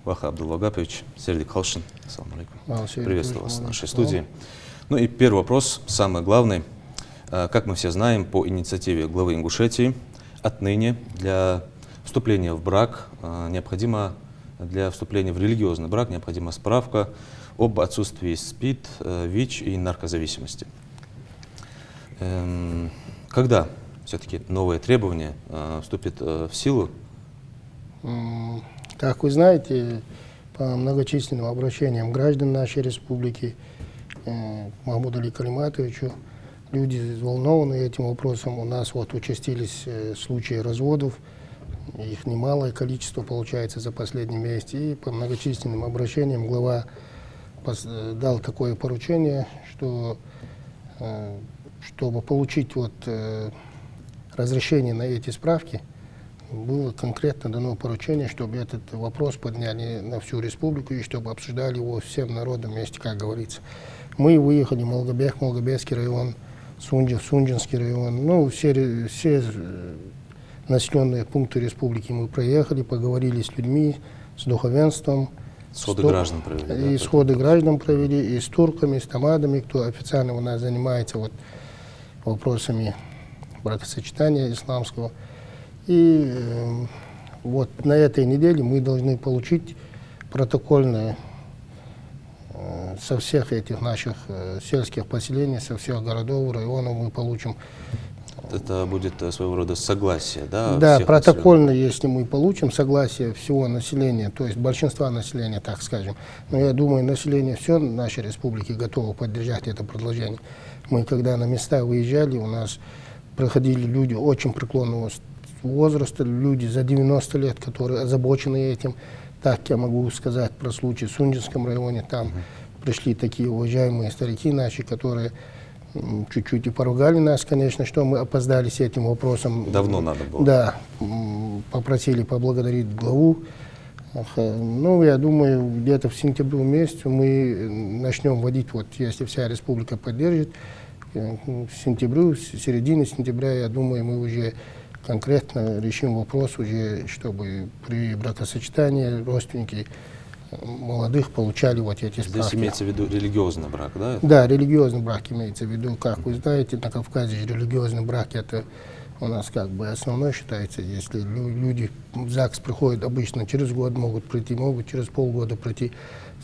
Ваха Абдулвагапович, Сердик Халшин. Ассаламу алейкум. Приветствую вас в нашей студии. Ну и первый вопрос, самый главный. Как мы все знаем, по инициативе главы Ингушетии, отныне для вступления в брак для вступления в религиозный брак необходима справка об отсутствии СПИД, ВИЧ и наркозависимости. Когда все-таки новые требования вступят в силу? Как вы знаете, по многочисленным обращениям граждан нашей республики к Махмуду Али Калиматовичу, люди взволнованы этим вопросом. У нас вот участились случаи разводов, их немалое количество получается за последний месяц. И по многочисленным обращениям глава дал такое поручение, что чтобы получить разрешение на эти справки, было конкретно дано поручение, чтобы этот вопрос подняли на всю республику и чтобы обсуждали его всем народом вместе, как говорится. Мы выехали в Малгобекский район, Сунжинский район, ну, все населенные пункты республики мы проехали, поговорили с людьми, с духовенством. Сходы граждан провели. И сходы граждан провели, и с турками, с тамадами, кто официально у нас занимается вопросами бракосочетания исламского. И вот на этой неделе мы должны получить протокольное со всех этих наших сельских поселений, со всех городов, районов мы получим. Это будет своего рода согласие, да? Да, протокольно, если мы получим согласие всего населения, то есть большинства населения, так скажем. Но я думаю, население все нашей республики готово поддержать это предложение. Мы когда на места выезжали, у нас проходили люди очень преклонного возраста, люди за 90 лет, которые озабочены этим. Так я могу сказать про случай в Сунжинском районе. Там пришли такие уважаемые старики наши, которые чуть-чуть и поругали нас, конечно, что мы опоздали с этим вопросом. Давно надо было. Да, попросили поблагодарить главу. Ну, я думаю, где-то в сентябре месяце мы начнем вводить, если вся республика поддержит, в середине сентября, я думаю, мы уже конкретно решим вопрос, чтобы при бракосочетании родственники молодых получали эти справки. Здесь имеется в виду религиозный брак, да? Да, религиозный брак имеется в виду. Как вы знаете, на Кавказе религиозный брак это у нас как бы основной считается. Если люди в ЗАГС приходят обычно через год, могут прийти, могут через полгода прийти.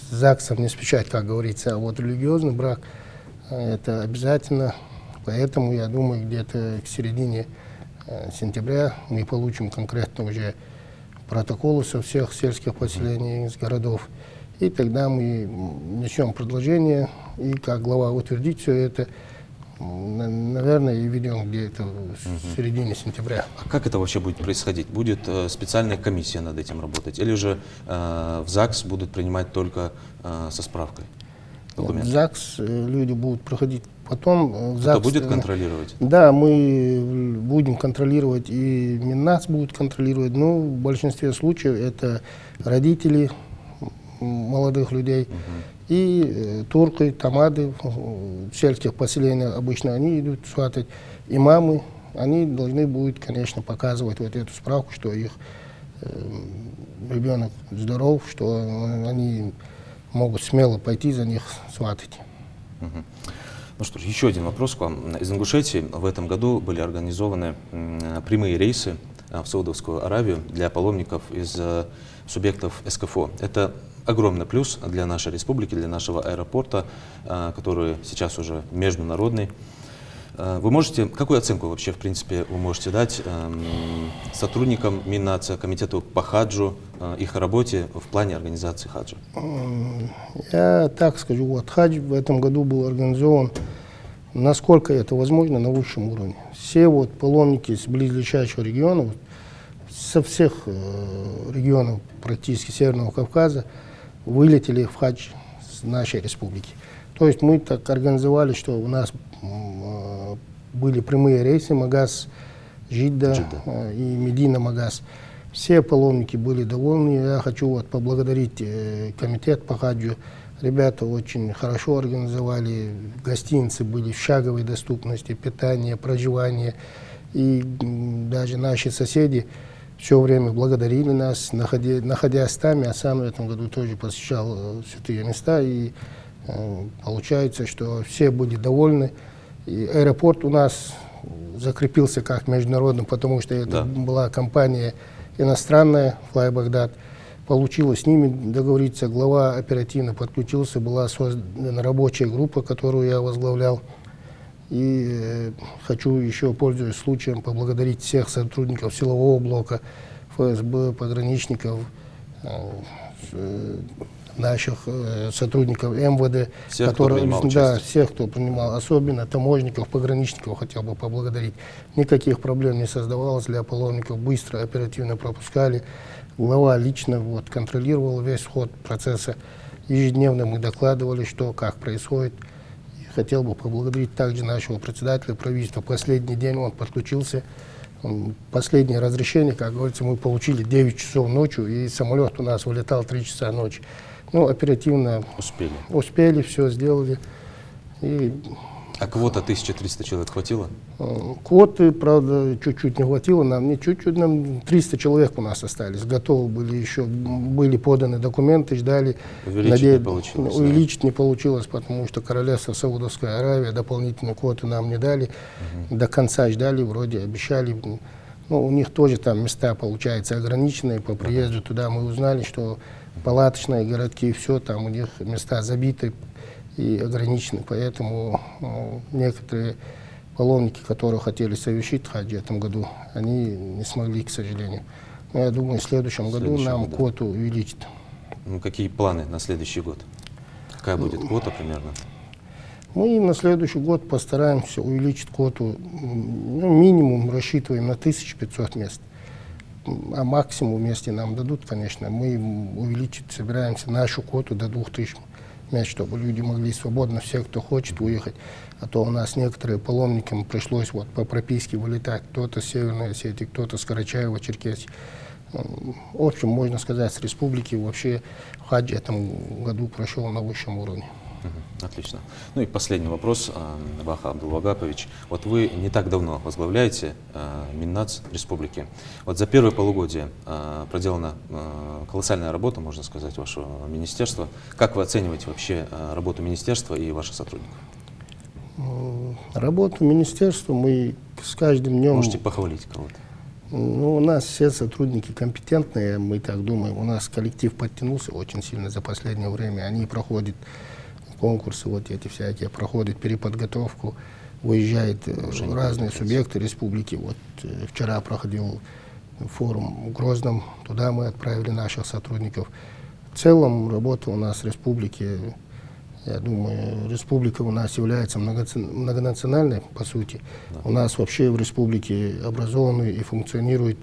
С ЗАГСом не спешать, как говорится. А вот религиозный брак это обязательно. Поэтому я думаю, где-то к середине сентября мы получим конкретно уже протоколы со всех сельских поселений, из городов. И тогда мы несем предложение, и как глава утвердить все это, наверное, и ведем где-то в середине сентября. А как это вообще будет происходить? Будет специальная комиссия над этим работать? Или же в ЗАГС будут принимать только со справкой документы? В ЗАГС люди будут проходить потом. Кто будет контролировать? Да, мы будем контролировать, и Миннац будет контролировать. Но в большинстве случаев это родители молодых людей. И турки, тамады в сельских поселениях обычно они идут сватать. Имамы, они должны будут, конечно, показывать эту справку, что их ребенок здоров, что они могут смело пойти за них сватать. Ну что ж, еще один вопрос к вам. Из Ингушетии в этом году были организованы прямые рейсы в Саудовскую Аравию для паломников из субъектов СКФО. Это огромный плюс для нашей республики, для нашего аэропорта, который сейчас уже международный. Вы можете, какую оценку вообще, в принципе, вы можете дать сотрудникам Миннаца, комитету по хаджу, их работе в плане организации хаджа? Я так скажу, хадж в этом году был организован, насколько это возможно, на высшем уровне. Все паломники с близлежащих регионов, со всех регионов практически Северного Кавказа, вылетели в хадж с нашей республики. То есть мы так организовали, что у нас были прямые рейсы Магаз, Жидда и Медина Магаз. Все паломники были довольны. Я хочу поблагодарить комитет по хаджу. Ребята очень хорошо организовали. Гостиницы были в шаговой доступности, питание, проживание. И даже наши соседи все время благодарили нас, находясь там. Я сам в этом году тоже посещал святые места, и получается, что все были довольны. И аэропорт у нас закрепился как международный, потому что это была компания иностранная, Fly Baghdad. Получилось с ними договориться, глава оперативно подключился, была создана рабочая группа, которую я возглавлял. И хочу еще, пользуясь случаем, поблагодарить всех сотрудников силового блока, ФСБ, пограничников, наших сотрудников МВД, всех, всех, кто принимал, особенно таможенников, пограничников хотел бы поблагодарить. Никаких проблем не создавалось для паломников, быстро, оперативно пропускали. Глава лично контролировал весь ход процесса. Ежедневно мы докладывали, что, как происходит. И хотел бы поблагодарить также нашего председателя правительства. Последний день он подключился. Последнее разрешение, как говорится, мы получили 9 часов ночью, и самолет у нас вылетал 3 часа ночи. Ну, оперативно успели, все сделали. А квота 1300 человек хватило? Квоты, правда, чуть-чуть не хватило нам, не чуть-чуть, нам 300 человек у нас остались. Готовы были еще, были поданы документы, ждали. Увеличить не получилось. Увеличить не получилось, потому что Королевство Саудовская Аравия дополнительные квоты нам не дали. До конца ждали, вроде обещали. Ну, у них тоже там места, получается, ограниченные. По приезду туда мы узнали, что палаточные городки, все, там у них места забиты и ограничены, поэтому некоторые паломники, которые хотели совершить хадж в этом году, они не смогли, к сожалению. Но я думаю, в следующем году нам квоту увеличат. Ну, какие планы на следующий год? Какая будет квота примерно? Мы на следующий год постараемся увеличить квоту, минимум рассчитываем на 1500 мест. А максимум, если нам дадут, конечно, мы увеличить собираемся нашу квоту до 2000 мест, чтобы люди могли свободно, все, кто хочет, уехать. А то у нас некоторые паломникам пришлось по прописке вылетать. Кто-то с Северной Осетии, кто-то с Карачаева-Черкесии. В общем, можно сказать, с республики вообще хадж в этом году прошел на высшем уровне. Отлично. Ну и последний вопрос, Ваха Абдулвагапович. Вот вы не так давно возглавляете Миннац республики. Вот за первое полугодие проделана колоссальная работа, можно сказать, вашего министерства. Как вы оцениваете вообще работу министерства и ваших сотрудников? Работу министерства мы с каждым днем... Можете похвалить кого-то? Ну, у нас все сотрудники компетентные, мы так думаем. У нас коллектив подтянулся очень сильно за последнее время. Они проходят конкурсы, вот эти всякие, проходят переподготовку, выезжают разные субъекты республики. Вот вчера проходил форум в Грозном, туда мы отправили наших сотрудников. В целом работа у нас в республике, я думаю, республика у нас является многонациональной, по сути. Да. У нас вообще в республике образованы и функционирует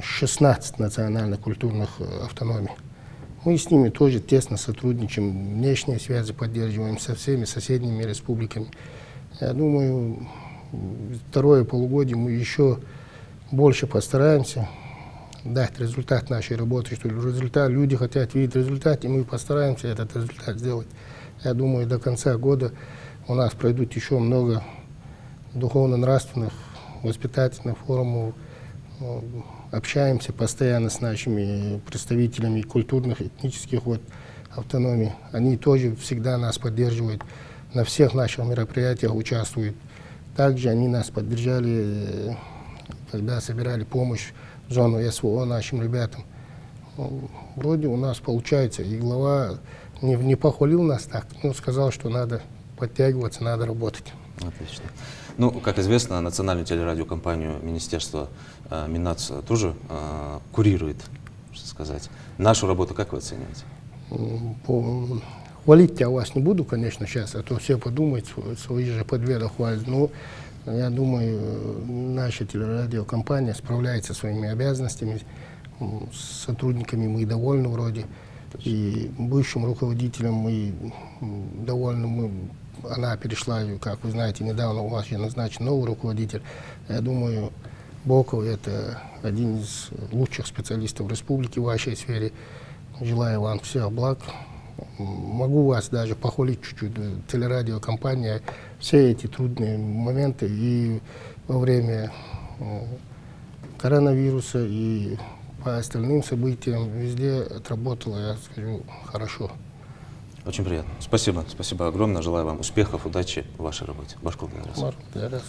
16 национально-культурных автономий. Мы с ними тоже тесно сотрудничаем, внешние связи поддерживаем со всеми соседними республиками. Я думаю, второе полугодие мы еще больше постараемся дать результат нашей работы, что люди хотят видеть результат, и мы постараемся этот результат сделать. Я думаю, до конца года у нас пройдут еще много духовно-нравственных, воспитательных форумов. Общаемся постоянно с нашими представителями культурных, этнических автономий. Они тоже всегда нас поддерживают, на всех наших мероприятиях участвуют. Также они нас поддержали, когда собирали помощь в зону СВО нашим ребятам. Вроде у нас получается, и глава не похвалил нас так, но сказал, что надо подтягиваться, надо работать. Отлично. Ну, как известно, национальную телерадиокомпанию Министерства Миннац тоже курирует, что сказать. Нашу работу как вы оцениваете? Хвалить я вас не буду, конечно, сейчас, а то все подумают, свои же подведы хвалят. Но я думаю, наша телерадиокомпания справляется со своими обязанностями. С сотрудниками мы довольны вроде. И бывшим руководителем мы довольны. Она перешла, как вы знаете, недавно у вас же назначен новый руководитель. Я думаю, Боков — это один из лучших специалистов республики в вашей сфере. Желаю вам всех благ. Могу вас даже похвалить чуть-чуть. коронавируса и по остальным событиям везде отработало, я скажу, хорошо. Очень приятно. Спасибо. Спасибо огромное. Желаю вам успехов, удачи в вашей работе. Башкулов. Благодарю.